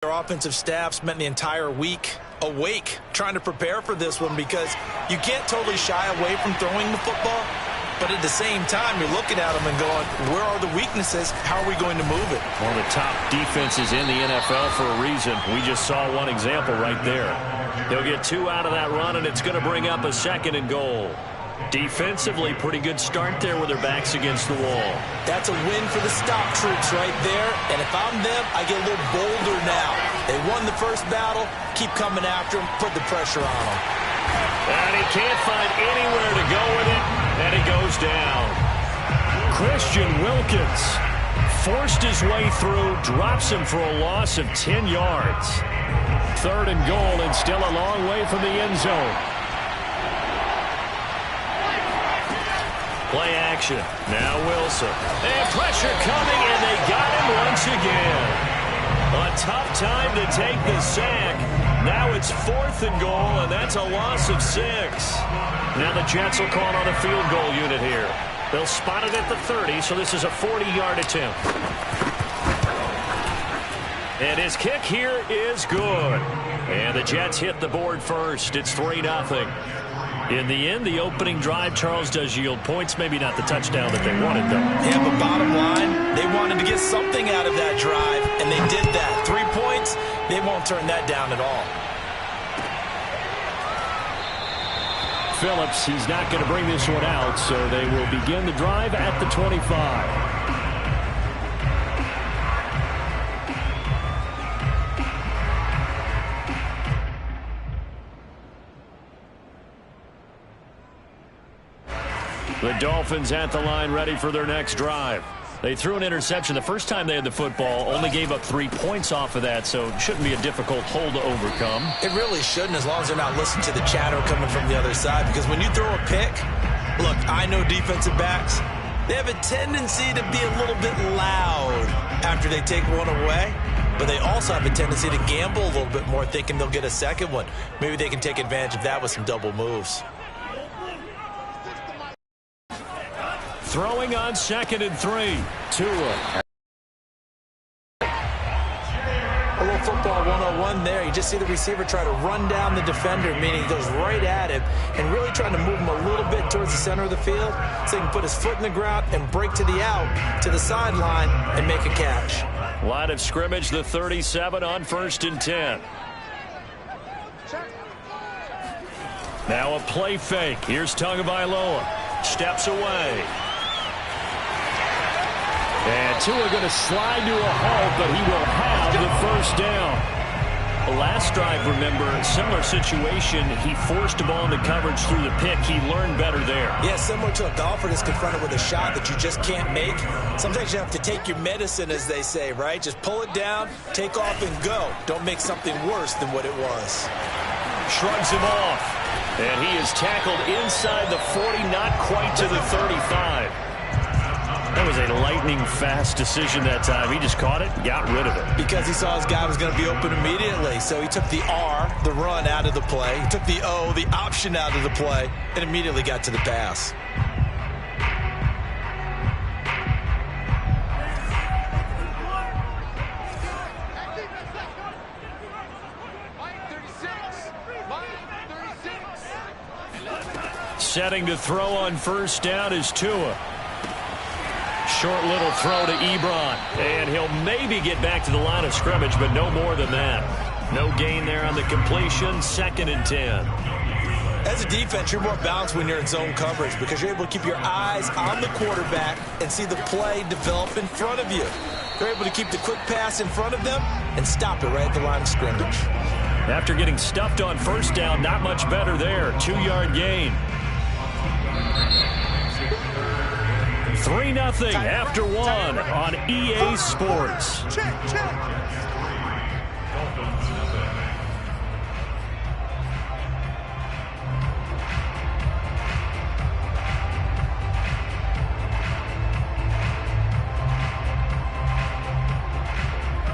Their offensive staff spent the entire week awake trying to prepare for this one because you can't totally shy away from throwing the football. But at the same time, you're looking at them and going, where are the weaknesses? How are we going to move it? One of the top defenses in the NFL for a reason. We just saw one example right there. They'll get 2 out of that run, and it's going to bring up a 2nd and goal. Defensively, pretty good start there with their backs against the wall. That's a win for the stop troops right there. And if I'm them, I get a little bolder now. They won the first battle. Keep coming after them. Put the pressure on them. And he can't find anywhere to go with it. And he goes down. Christian Wilkins forced his way through, drops him for a loss of 10 yards. 3rd and goal, and still a long way from the end zone. Play action. Now Wilson. And pressure coming, and they got him once again. A tough time to take the sack. Now it's 4th and goal, and that's a loss of 6. Now the Jets will call on a field goal unit here. They'll spot it at the 30, so this is a 40-yard attempt. And his kick here is good. And the Jets hit the board first. It's 3-0. In the end, the opening drive, Charles, does yield points. Maybe not the touchdown that they wanted, though. Yeah, but bottom line, they wanted to get something out of that drive, and they did that. 3 points, they won't turn that down at all. Phillips, he's not going to bring this one out, so they will begin the drive at the 25. The Dolphins at the line ready for their next drive. They threw an interception the first time they had the football, only gave up 3 points off of that, so it shouldn't be a difficult hole to overcome. It really shouldn't, as long as they're not listening to the chatter coming from the other side, because when you throw a pick, look, I know defensive backs, they have a tendency to be a little bit loud after they take one away, but they also have a tendency to gamble a little bit more, thinking they'll get a second one. Maybe they can take advantage of that with some double moves. Throwing on 2nd and 3. Tua. A little football 101 there. You just see the receiver try to run down the defender, meaning he goes right at him and really trying to move him a little bit towards the center of the field so he can put his foot in the ground and break to the out, to the sideline, and make a catch. Line of scrimmage, the 37 on 1st and 10. Now a play fake. Here's Tagovailoa. Steps away. And Tua going to slide to a halt, but he will have the first down. The last drive, remember, similar situation. He forced a ball into coverage through the pick. He learned better there. Yeah, similar to a golfer that's confronted with a shot that you just can't make. Sometimes you have to take your medicine, as they say, right? Just pull it down, take off, and go. Don't make something worse than what it was. Shrugs him off. And he is tackled inside the 40, not quite to the 35. That was a lightning-fast decision that time. He just caught it and got rid of it. Because he saw his guy was going to be open immediately. So he took the R, the run, out of the play. He took the O, the option, out of the play, and immediately got to the pass. Setting to throw on 1st down is Tua. Short little throw to Ebron. And he'll maybe get back to the line of scrimmage, but no more than that. No gain there on the completion. 2nd and 10. As a defense, you're more balanced when you're in zone coverage because you're able to keep your eyes on the quarterback and see the play develop in front of you. They're able to keep the quick pass in front of them and stop it right at the line of scrimmage. After getting stuffed on 1st down, not much better there. 2-yard gain. 3-0 after 1 on EA Sports.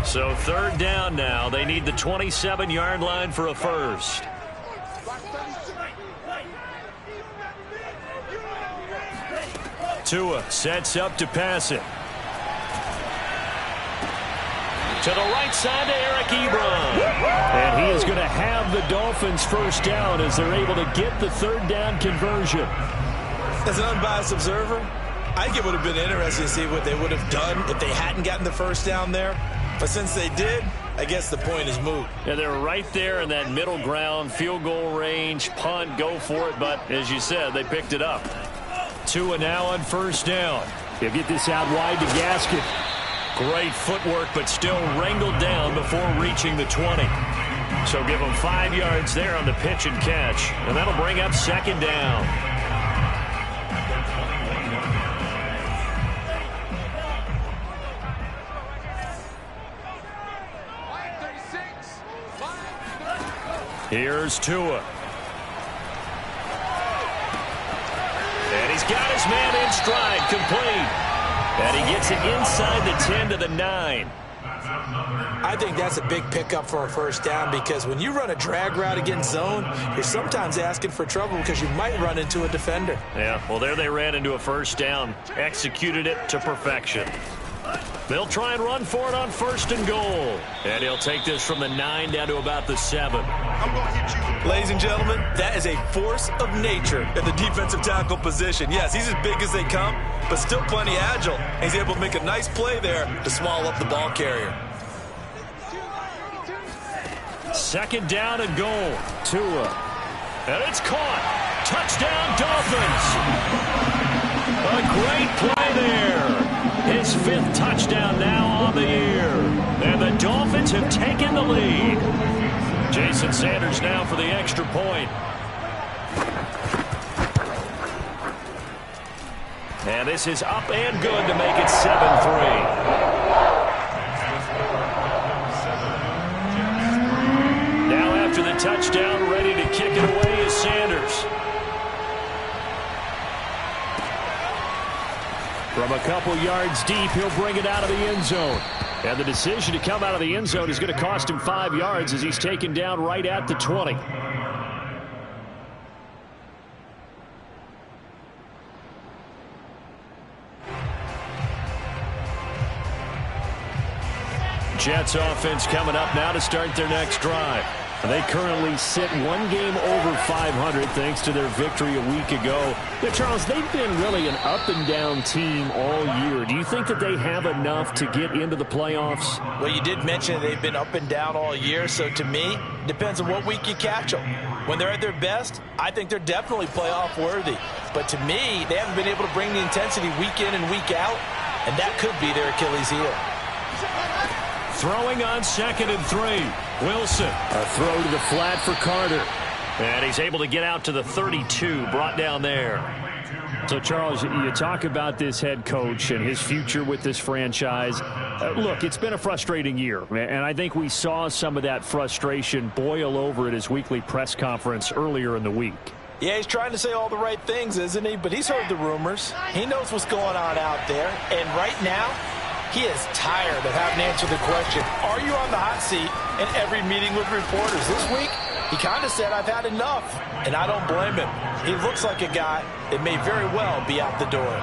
So 3rd down now. They need the 27-yard line for a first. Tua sets up to pass it. To the right side to Eric Ebron. And he is going to have the Dolphins first down as they're able to get the third down conversion. As an unbiased observer, I think it would have been interesting to see what they would have done if they hadn't gotten the first down there. But since they did, I guess the point is moot. Yeah, they're right there in that middle ground, field goal range, punt, go for it. But as you said, they picked it up. Tua now on first down. He'll get this out wide to Gaskin. Great footwork, but still wrangled down before reaching the 20. So give him 5 yards there on the pitch and catch. And that'll bring up second down. Here's Tua. And he's got his man in stride, complete. And he gets it inside the 10 to the 9. I think that's a big pickup for a first down because when you run a drag route against zone, you're sometimes asking for trouble because you might run into a defender. Yeah, well, there they ran into a first down. Executed it to perfection. They'll try and run for it on first and goal. And he'll take this from the 9 down to about the 7. I'm going to hit you. Ladies and gentlemen, that is a force of nature at the defensive tackle position. Yes, he's as big as they come, but still plenty agile. And he's able to make a nice play there to swallow up the ball carrier. Second down and goal. Tua. And it's caught. Touchdown, Dolphins. A great play there. His 5th touchdown now on the year. And the Dolphins have taken the lead. Jason Sanders now for the extra point. And this is up and good to make it 7-3. Now after the touchdown, ready to kick it away is Sanders. From a couple yards deep, he'll bring it out of the end zone. And the decision to come out of the end zone is going to cost him 5 yards as he's taken down right at the 20. Jets offense coming up now to start their next drive. They currently sit 1 game over 500 thanks to their victory a week ago. Yeah, Charles, they've been really an up-and-down team all year. Do you think that they have enough to get into the playoffs? Well, you did mention they've been up and down all year, so to me, it depends on what week you catch them. When they're at their best, I think they're definitely playoff-worthy. But to me, they haven't been able to bring the intensity week in and week out, and that could be their Achilles heel. Throwing on 2nd and 3. Wilson. A throw to the flat for Carter. And he's able to get out to the 32, brought down there. So, Charles, you talk about this head coach and his future with this franchise. Look, it's been a frustrating year, and I think we saw some of that frustration boil over at his weekly press conference earlier in the week. Yeah, he's trying to say all the right things, isn't he? But he's heard the rumors. He knows what's going on out there. And right now, he is tired of having to answer the question, are you on the hot seat in every meeting with reporters? This week, he kind of said, I've had enough, and I don't blame him. He looks like a guy that may very well be out the door.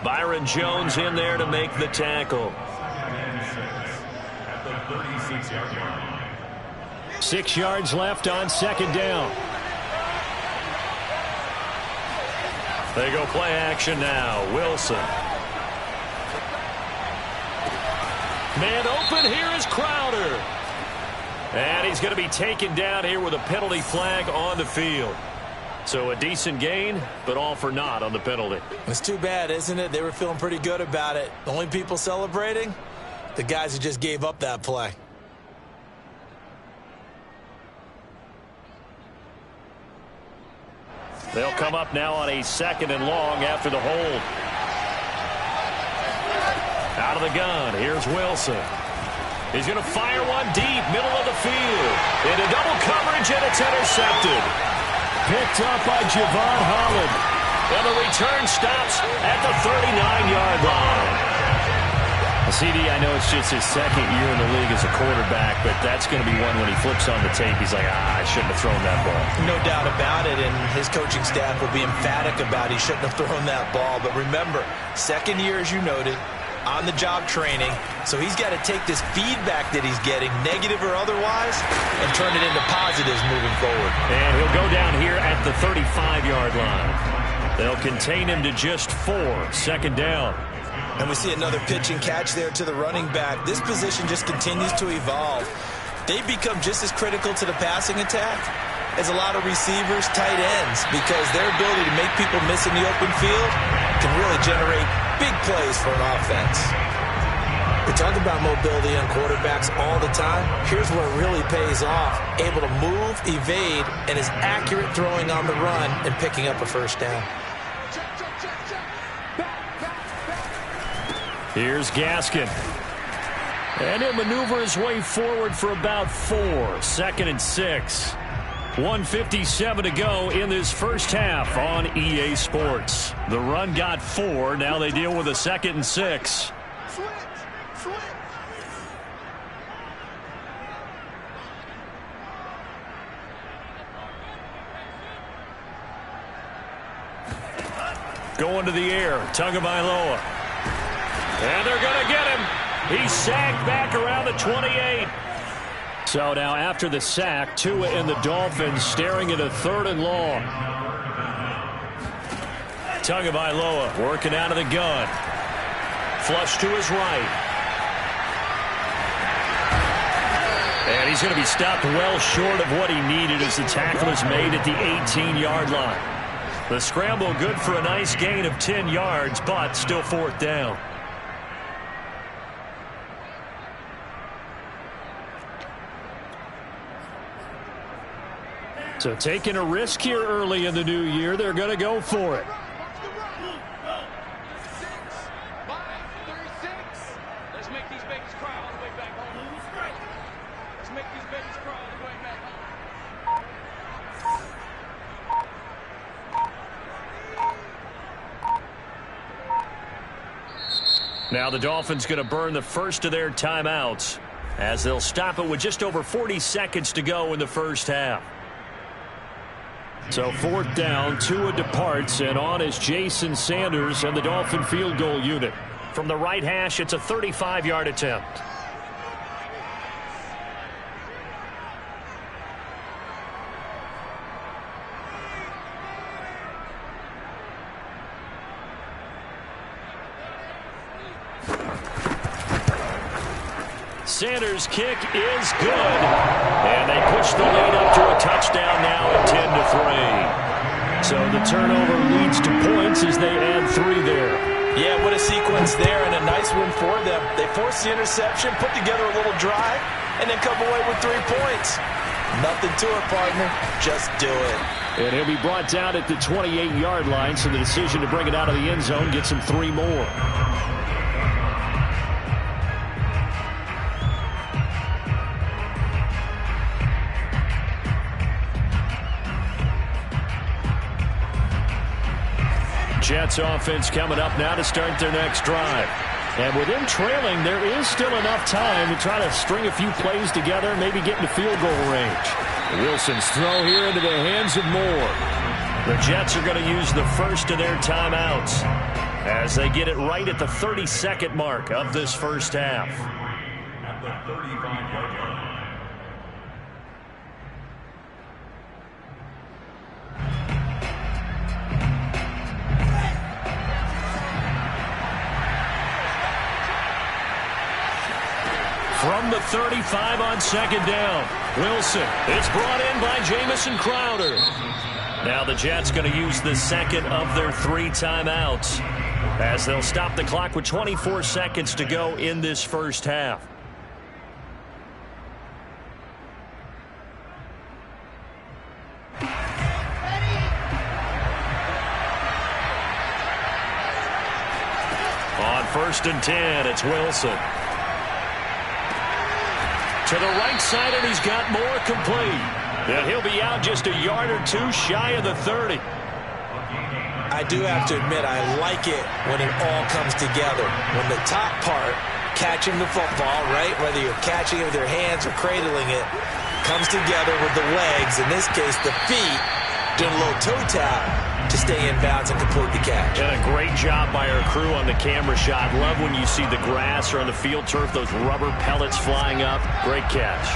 Byron Jones in there to make the tackle. 6 yards left on 2nd down. They go play action now. Wilson. Man open, here is Crowder. And he's going to be taken down here with a penalty flag on the field. So a decent gain, but all for naught on the penalty. It's too bad, isn't it? They were feeling pretty good about it. The only people celebrating, the guys who just gave up that play. They'll come up now on a 2nd and long after the hold. Out of the gun, here's Wilson. He's going to fire one deep, middle of the field. Into double coverage, and it's intercepted. Picked up by Javon Holland. And the return stops at the 39-yard line. CD, I know it's just his 2nd year in the league as a quarterback, but that's going to be one when he flips on the tape, he's like, I shouldn't have thrown that ball. No doubt about it, and his coaching staff will be emphatic about he shouldn't have thrown that ball. But remember, 2nd year, as you noted, on-the-job training. So he's got to take this feedback that he's getting, negative or otherwise, and turn it into positives moving forward. And he'll go down here at the 35-yard line. They'll contain him to just 4, second down. And we see another pitch and catch there to the running back. This position just continues to evolve. They become just as critical to the passing attack as a lot of receivers, tight ends, because their ability to make people miss in the open field can really generate big plays for an offense. We talk about mobility on quarterbacks all the time. Here's where it really pays off. Able to move, evade, and is accurate throwing on the run and picking up a first down. Here's Gaskin. And he'll maneuver his way forward for about 4, second and 6. 1:57 to go in this first half on EA Sports. The run got 4. Now they deal with a second and 6. Going to the air, Tagovailoa. And they're going to get him. He's sacked back around the 28. So now after the sack, Tua and the Dolphins staring at a 3rd and long. Tagovailoa working out of the gun. Flush to his right. And he's going to be stopped well short of what he needed as the tackle is made at the 18-yard line. The scramble good for a nice gain of 10 yards, but still 4th down. So taking a risk here early in the new year, they're going to go for it. Let's make these babies cry all the way back home. Let's make these babies cry all the way back home. Now the Dolphins going to burn the first of their timeouts as they'll stop it with just over 40 seconds to go in the first half. So 4th down, Tua departs, and on is Jason Sanders and the Dolphin field goal unit. From the right hash, it's a 35-yard attempt. Sanders' kick is good. And they push the lead up to a touchdown now at 10-3. So the turnover leads to points as they add 3 there. Yeah, what a sequence there, and a nice one for them. They forced the interception, put together a little drive, and then come away with 3 points. Nothing to it, partner. Just do it. And he'll be brought down at the 28-yard line, so the decision to bring it out of the end zone gets him 3 more. Jets offense coming up now to start their next drive. And with them trailing, there is still enough time to try to string a few plays together, maybe get into field goal range. Wilson's throw here into the hands of Moore. The Jets are going to use the first of their timeouts as they get it right at the 32nd mark of this first half. At the 35-yard line. From the 35 on second down, Wilson. It's brought in by Jamison Crowder. Now the Jets going to use the second of their 3 timeouts as they'll stop the clock with 24 seconds to go in this first half. On 1st and 10, it's Wilson. To the right side, and he's got Moore complete. And he'll be out just a yard or 2 shy of the 30. I do have to admit, I like it when it all comes together. When the top part, catching the football, right, whether you're catching it with your hands or cradling it, comes together with the legs, in this case the feet, doing a little toe tap. to stay in bounds and complete the catch. And a great job by our crew on the camera shot. Love when you see the grass or on the field turf, those rubber pellets flying up. Great catch.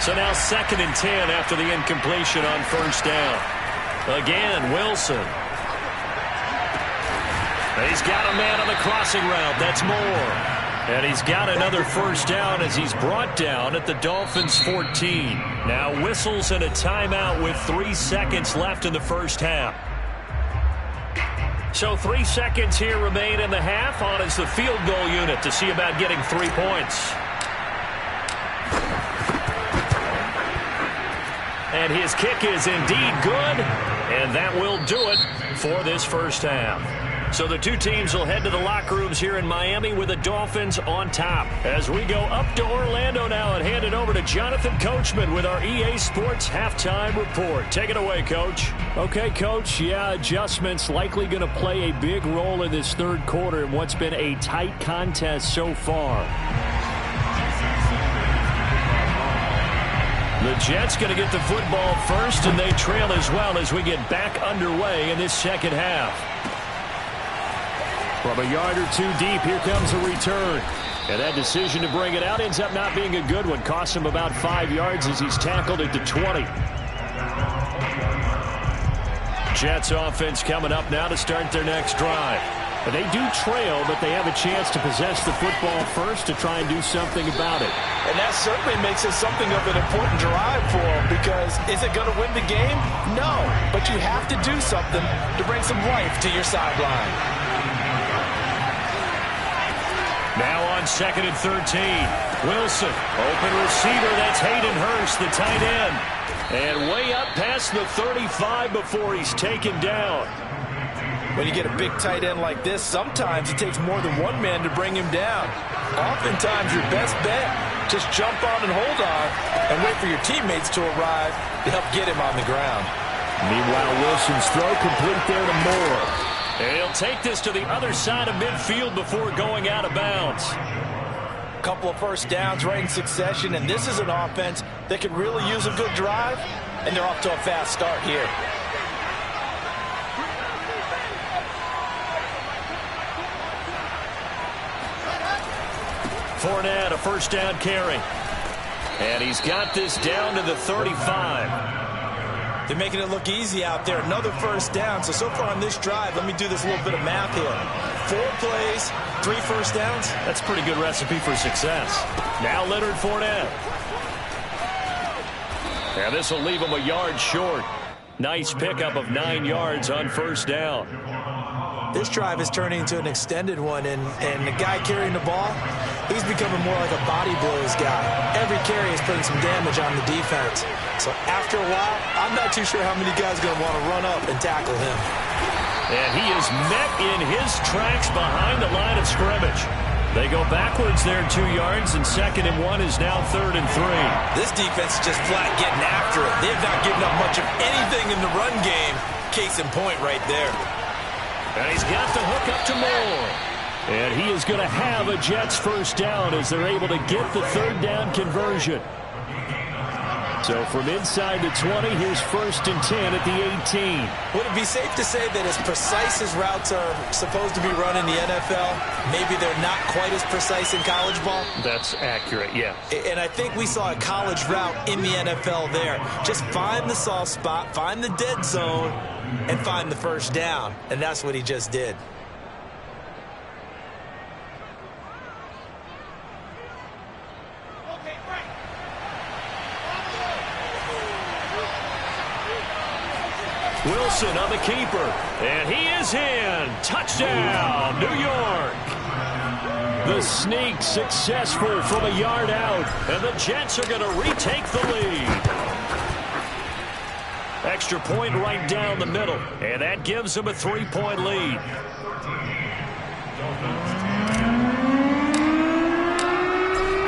So now 2nd and 10 after the incompletion on first down. Again, Wilson. He's got a man on the crossing route. That's Moore. And he's got another first down as he's brought down at the Dolphins' 14. Now whistles and a timeout with 3 seconds left in the first half. So 3 seconds here remain in the half. On is the field goal unit to see about getting 3 points. And his kick is indeed good. And that will do it for this first half. So the two teams will head to the locker rooms here in Miami with the Dolphins on top. As we go up to Orlando now and hand it over to Jonathan Coachman with our EA Sports Halftime Report. Take it away, Coach. Okay, Coach. Yeah, adjustments likely going to play a big role in this third quarter in what's been a tight contest so far. The Jets going to get the football first, and they trail as well as we get back underway in this second half. From a yard or two deep, here comes a return. And that decision to bring it out ends up not being a good one. Costs him about 5 yards as he's tackled at the 20. Jets offense coming up now to start their next drive. They do trail, but they have a chance to possess the football first to try and do something about it. And that certainly makes it something of an important drive for them, because is it going to win the game? No, but you have to do something to bring some life to your sideline. Now on 2nd and 13. Wilson, open receiver. That's Hayden Hurst, the tight end. And way up past the 35 before he's taken down. When you get a big tight end like this, sometimes it takes more than one man to bring him down. Oftentimes, your best bet, just jump on and hold on and wait for your teammates to arrive to help get him on the ground. Meanwhile, Wilson's throw complete there to Moore. And he'll take this to the other side of midfield before going out of bounds. Couple of first downs right in succession, and this is an offense that could really use a good drive, and they're off to a fast start here. Fournette, a first down carry. And he's got this down to the 35. They're making it look easy out there. Another first down. So far on this drive, let me do this little bit of math here. 4 plays, 3 first downs. That's a pretty good recipe for success. Now Leonard Fournette. And this will leave him a yard short. Nice pickup of 9 yards on first down. This drive is turning into an extended one, and the guy carrying the ball, he's becoming more like a body blows guy. Every carry is putting some damage on the defense. So after a while, I'm not too sure how many guys are going to want to run up and tackle him. And he is met in his tracks behind the line of scrimmage. They go backwards there 2 yards, and 2nd and 1 is now 3rd and 3. This defense is just flat getting after it. They have not given up much of anything in the run game. Case in point right there. And he's got the hook up to Moore. And he is going to have a Jets first down as they're able to get the 3rd down conversion. So from inside the 20, here's 1st and 10 at the 18. Would it be safe to say that as precise as routes are supposed to be run in the NFL, maybe they're not quite as precise in college ball? That's accurate, yeah. And I think we saw a college route in the NFL there. Just find the soft spot, find the dead zone, and find the first down. And that's what he just did. Wilson on the keeper, and he is in. Touchdown, New York. The sneak successful from a yard out, and the Jets are going to retake the lead. Extra point right down the middle, and that gives them a 3-point lead.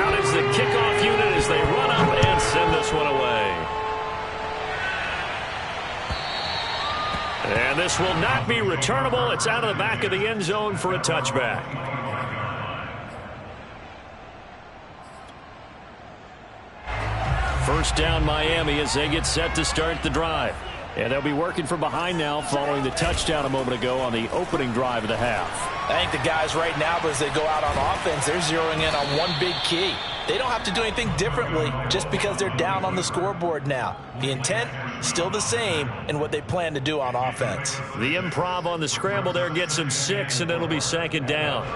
Out is the kickoff unit as they run up and send this one away. And this will not be returnable. It's out of the back of the end zone for a touchback. First down Miami as they get set to start the drive. And they'll be working from behind now following the touchdown a moment ago on the opening drive of the half. I think the guys right now, as they go out on offense, they're zeroing in on one big key. They don't have to do anything differently just because they're down on the scoreboard now. The intent, still the same in what they plan to do on offense. The improv on the scramble there gets them 6, and it'll be second down.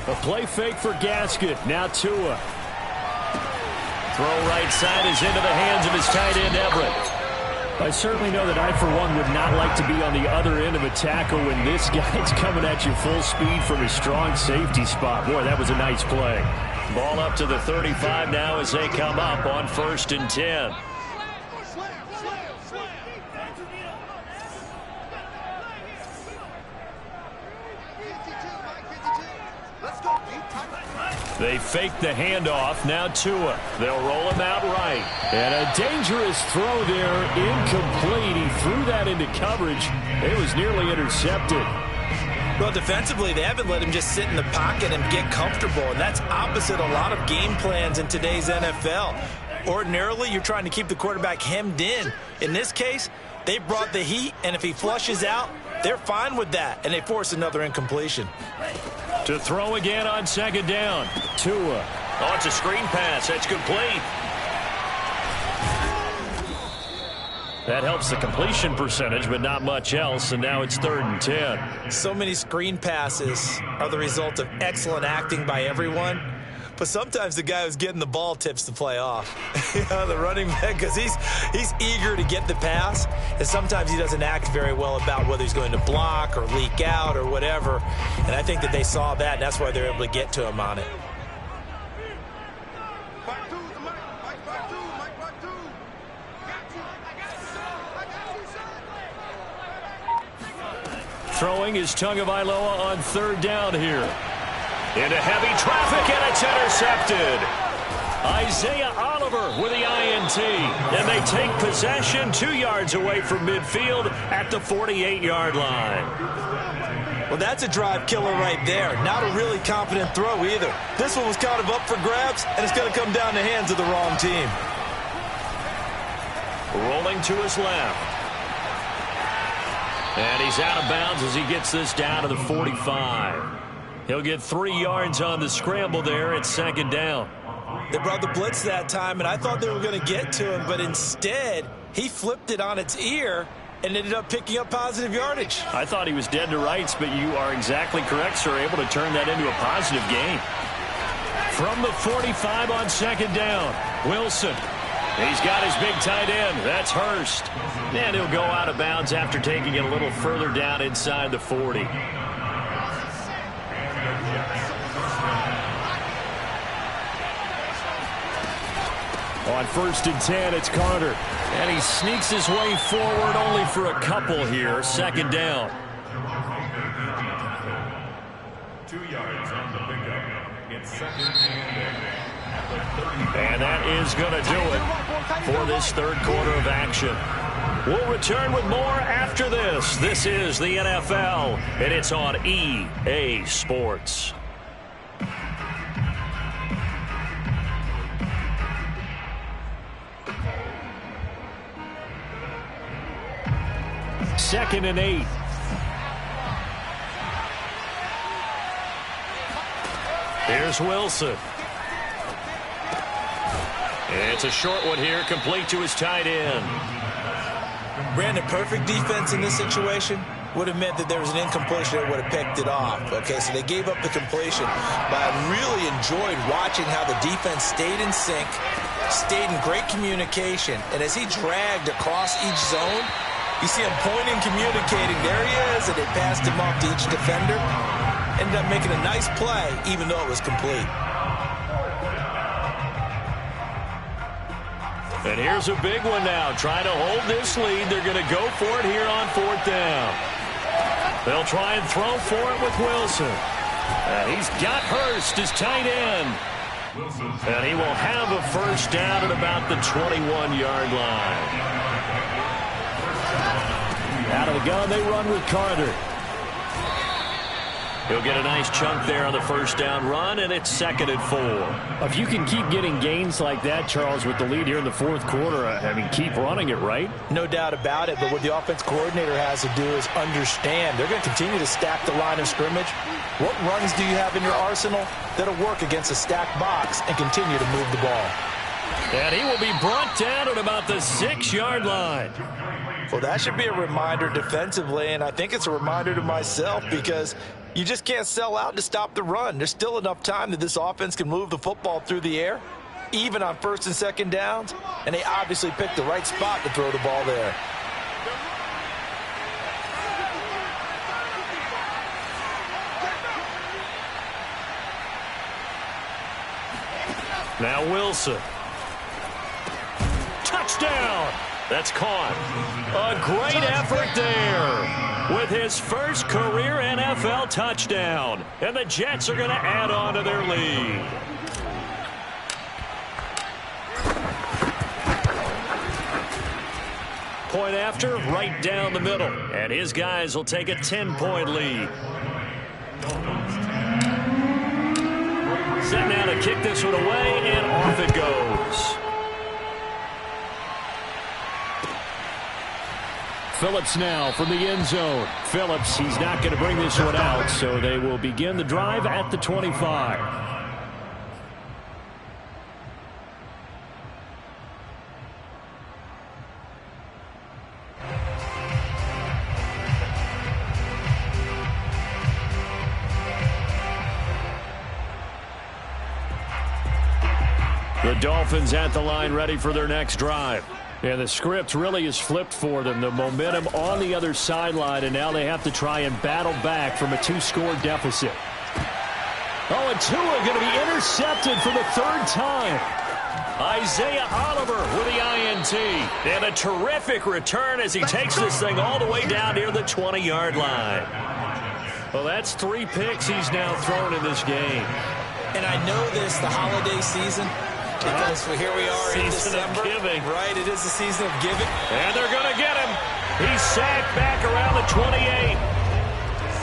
A play fake for Gaskin. Now Tua. Throw right side is into the hands of his tight end, Everett. I certainly know that I, for one, would not like to be on the other end of a tackle when this guy's coming at you full speed from his strong safety spot. Boy, that was a nice play. Ball up to the 35 now as they come up on 1st and 10. They fake the handoff. Now Tua. They'll roll him out right. And a dangerous throw there. Incomplete. He threw that into coverage. It was nearly intercepted. Well, defensively, they haven't let him just sit in the pocket and get comfortable. And that's opposite a lot of game plans in today's NFL. Ordinarily, you're trying to keep the quarterback hemmed in. In this case, they brought the heat, and if he flushes out, they're fine with that, and they force another incompletion. To throw again on second down. Tua. Oh, it's a screen pass. That's complete. That helps the completion percentage, but not much else, and now it's 3rd and 10. So many screen passes are the result of excellent acting by everyone, but sometimes the guy who's getting the ball tips the play off. The running back, because he's eager to get the pass, and sometimes he doesn't act very well about whether he's going to block or leak out or whatever, and I think that they saw that, and that's why they're able to get to him on it. Throwing is Tagovailoa on 3rd down here. Into heavy traffic, and it's intercepted. Isaiah Oliver with the INT. And they take possession 2 yards away from midfield at the 48-yard line. Well, that's a drive killer right there. Not a really confident throw either. This one was kind of up for grabs, and it's going to come down the hands of the wrong team. Rolling to his left. And he's out of bounds as he gets this down to the 45. He'll get 3 yards on the scramble there at 2nd down. They brought the blitz that time, and I thought they were going to get to him, but instead, he flipped it on its ear and ended up picking up positive yardage. I thought he was dead to rights, but you are exactly correct, sir, able to turn that into a positive gain. From the 45 on 2nd down, Wilson. He's got his big tight end. That's Hurst. And he'll go out of bounds after taking it a little further down inside the 40. On 1st and 10, it's Carter. And he sneaks his way forward only for a couple here. 2nd down. 2 yards on the pickup. It's 2nd and 10. And that is going to do it for this 3rd quarter of action. We'll return with more after this. This is the NFL, and it's on EA Sports. Second and 8. Here's Wilson. It's a short one here, complete to his tight end. Brandon, perfect defense in this situation would have meant that there was an incompletion that would have picked it off. Okay, so they gave up the completion, but I really enjoyed watching how the defense stayed in sync, stayed in great communication, and as he dragged across each zone, you see him pointing, communicating. There he is, and they passed him off to each defender. Ended up making a nice play, even though it was complete. And here's a big one now. Trying to hold this lead. They're going to go for it here on 4th down. They'll try and throw for it with Wilson. He's got Hurst, his tight end. And he will have a 1st down at about the 21-yard line. Out of the gun, they run with Carter. He'll get a nice chunk there on the first down run, and it's 2nd and 4. If you can keep getting gains like that, Charles, with the lead here in the fourth quarter, I mean, keep running it, right? No doubt about it, but what the offense coordinator has to do is understand they're going to continue to stack the line of scrimmage. What runs do you have in your arsenal that'll work against a stacked box and continue to move the ball? And he will be brought down at about the 6-yard line. Well, that should be a reminder defensively, and I think it's a reminder to myself because you just can't sell out to stop the run. There's still enough time that this offense can move the football through the air, even on 1st and 2nd downs, and they obviously picked the right spot to throw the ball there. Now Wilson. Touchdown! That's caught. A great effort there with his first career NFL touchdown. And the Jets are going to add on to their lead. Point after, right down the middle. And his guys will take a 10-point lead. Set now to kick this one away, and off it goes. Phillips now from the end zone. Phillips, he's not going to bring this one out, so they will begin the drive at the 25. The Dolphins at the line ready for their next drive. Yeah, the script really is flipped for them. The momentum on the other sideline, and now they have to try and battle back from a 2-score deficit. Oh, and Tua going to be intercepted for the 3rd time. Isaiah Oliver with the INT. And a terrific return as he takes this thing all the way down near the 20-yard line. Well, that's 3 picks he's now thrown in this game. And I know this, the holiday season, because here we are in December. Giving. Right, it is the season of giving. And they're going to get him. He's sacked back around the 28.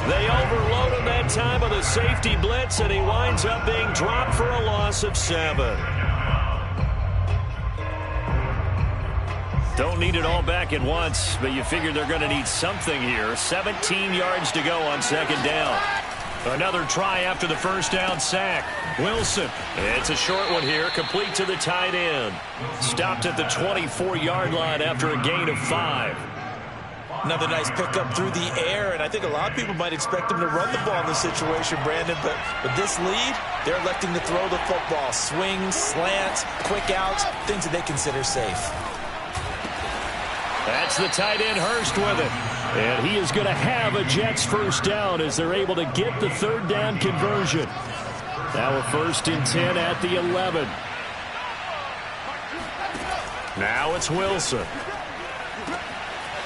They overload him that time with a safety blitz, and he winds up being dropped for a loss of 7. Don't need it all back at once, but you figure they're going to need something here. 17 yards to go on 2nd down. Another try after the first down sack. Wilson. It's a short one here, complete to the tight end. Stopped at the 24-yard line after a gain of 5. Another nice pickup through the air, and I think a lot of people might expect them to run the ball in this situation, Brandon, but with this lead, they're electing to throw the football. Swings, slants, quick outs, things that they consider safe. That's the tight end Hurst with it. And he is going to have a Jets first down as they're able to get the 3rd down conversion. Now a 1st and 10 at the 11. Now it's Wilson.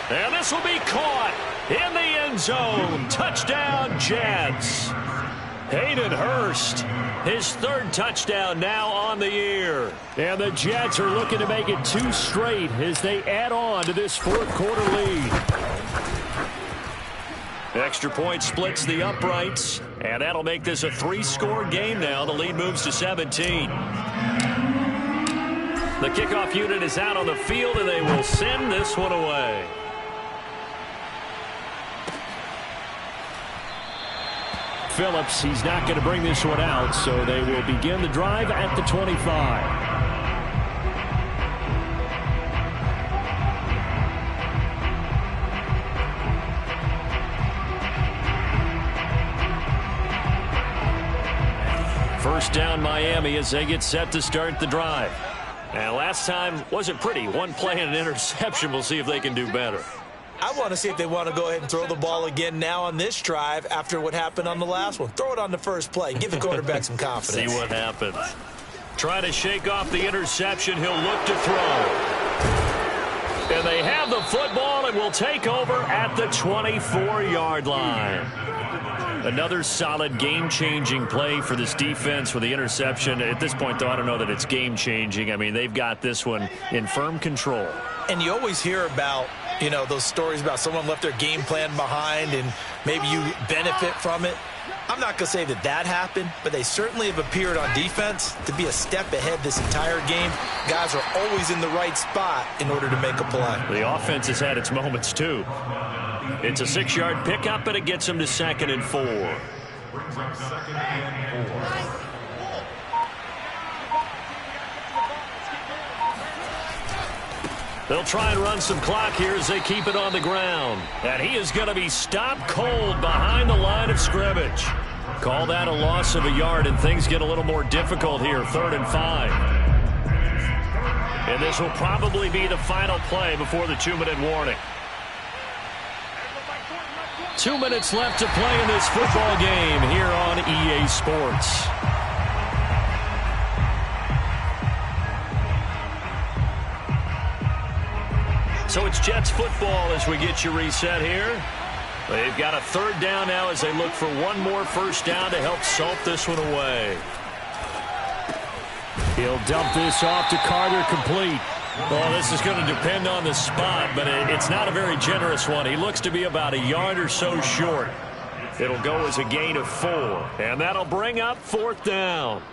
And this will be caught in the end zone. Touchdown, Jets. Hayden Hurst, his 3rd touchdown now on the year. And the Jets are looking to make it 2 straight as they add on to this 4th quarter lead. Extra point splits the uprights, and that'll make this a 3-score game now. The lead moves to 17. The kickoff unit is out on the field, and they will send this one away. Phillips, he's not going to bring this one out, so they will begin the drive at the 25. First down Miami as they get set to start the drive. And last time wasn't pretty. One play and an interception. We'll see if they can do better. I want to see if they want to go ahead and throw the ball again now on this drive after what happened on the last one. Throw it on the first play. Give the quarterback some confidence. See what happens. Trying to shake off the interception. He'll look to throw. And they have the football and will take over at the 24-yard line. Another solid game-changing play for this defense with the interception. At this point, though, I don't know that it's game-changing. I mean, they've got this one in firm control. And you always hear about, you know, those stories about someone left their game plan behind and maybe you benefit from it. I'm not going to say that happened, but they certainly have appeared on defense to be a step ahead this entire game. Guys are always in the right spot in order to make a play. The offense has had its moments, too. It's a 6-yard pickup, and it gets them to 2nd and 4. Brings up 2nd and 4. They'll try and run some clock here as they keep it on the ground. And he is going to be stopped cold behind the line of scrimmage. Call that a loss of a yard, and things get a little more difficult here, 3rd and 5. And this will probably be the final play before the 2-minute warning. 2 minutes left to play in this football game here on EA Sports. So it's Jets football as we get you reset here. They've got a 3rd down now as they look for one more 1st down to help salt this one away. He'll dump this off to Carter, complete. Well, this is going to depend on the spot, but it's not a very generous one. He looks to be about a yard or so short. It'll go as a gain of 4, and that'll bring up 4th down.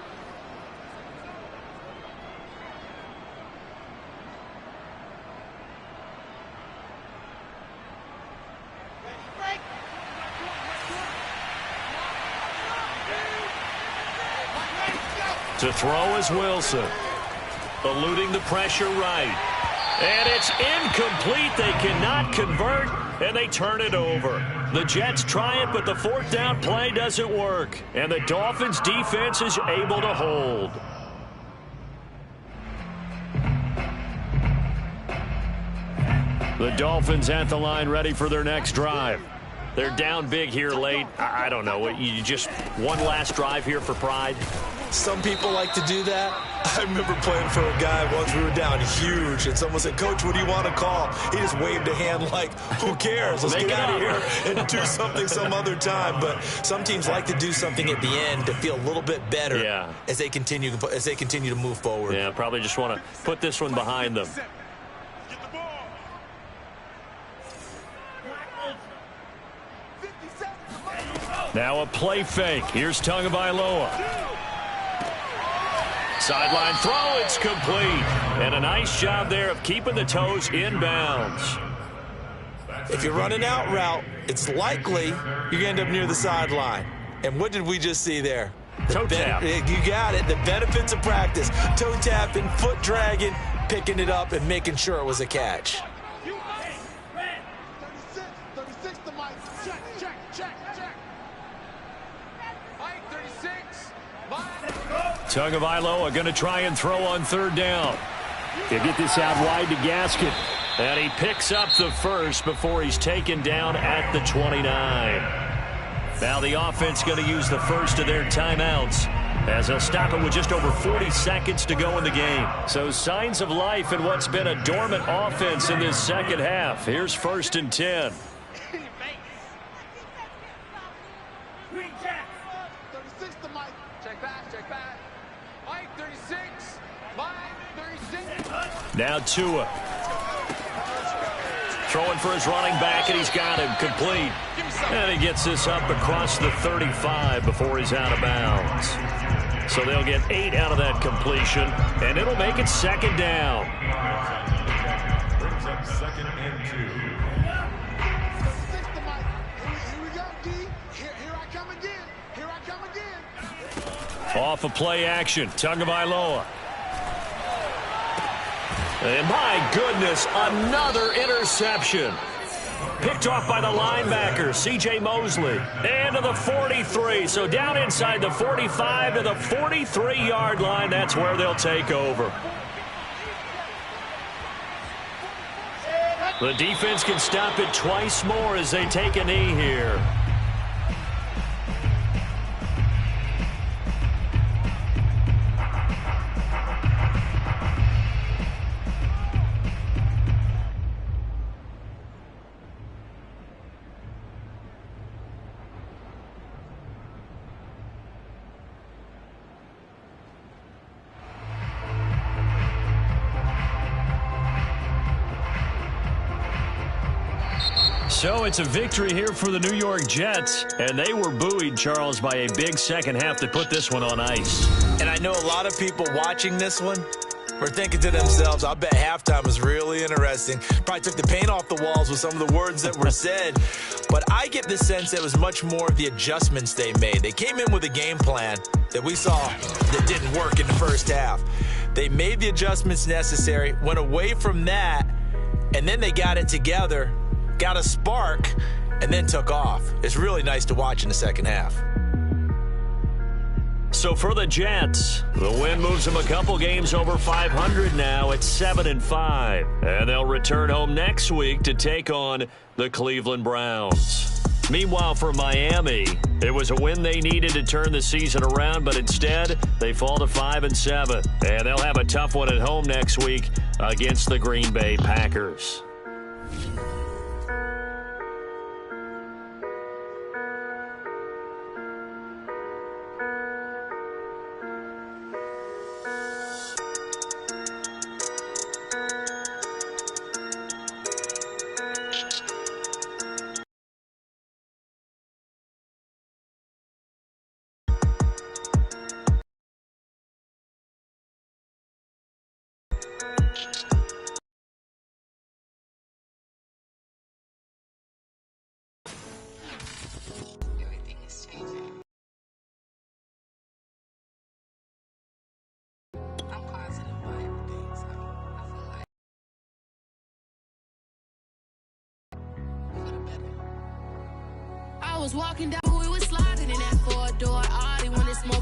To throw is Wilson. Eluding the pressure right. And it's incomplete. They cannot convert, and they turn it over. The Jets try it, but the 4th down play doesn't work. And the Dolphins' defense is able to hold. The Dolphins at the line ready for their next drive. They're down big here late. I don't know. You just one last drive here for pride? Some people like to do that. I remember playing for a guy once. We were down huge, and someone said, "Coach, what do you want to call?" He just waved a hand like, "Who cares? Let's get out of here and do something some other time." But some teams like to do something at the end to feel a little bit better as they continue to move forward. Yeah, probably just want to put this one behind them. Now a play fake. Here's Tagovailoa. Sideline throw, it's complete. And a nice job there of keeping the toes inbounds. If you're running out route, it's likely you're going to end up near the sideline. And what did we just see there? Toe tap. You got it. The benefits of practice. Toe tapping, foot dragging, picking it up, and making sure it was a catch. Tagovailoa going to try and throw on 3rd down. He'll get this out wide to Gaskin. And he picks up the 1st before he's taken down at the 29. Now the offense going to use the 1st of their timeouts as they'll stop it with just over 40 seconds to go in the game. So signs of life in what's been a dormant offense in this 2nd half. Here's 1st and 10. Now Tua. Throwing for his running back, and he's got him complete. And he gets this up across the 35 before he's out of bounds. So they'll get 8 out of that completion, and it'll make it 2nd down. Brings up 2nd and 2. Here we go, D. Here I come again. Here I come again. Off of play action, Tagovailoa. And my goodness, another interception. Picked off by the linebacker, C.J. Mosley. And to the 43. So down inside the 45 to the 43-yard line. That's where they'll take over. The defense can stop it twice more as they take a knee here. So it's a victory here for the New York Jets, and they were buoyed, Charles, by a big second half that put this one on ice. And I know a lot of people watching this one were thinking to themselves, I bet halftime was really interesting. Probably took the paint off the walls with some of the words that were said. But I get the sense it was much more of the adjustments they made. They came in with a game plan that we saw that didn't work in the first half. They made the adjustments necessary, went away from that, and then they got it together, got a spark, and then took off. It's really nice to watch in the second half. So for the Jets, the win moves them a couple games over 500 now at 7-5. And they'll return home next week to take on the Cleveland Browns. Meanwhile, for Miami, it was a win they needed to turn the season around, but instead they fall to 5-7. And they'll have a tough one at home next week against the Green Bay Packers. I was walking down, we was sliding in that 4-door. All they wanted smoke.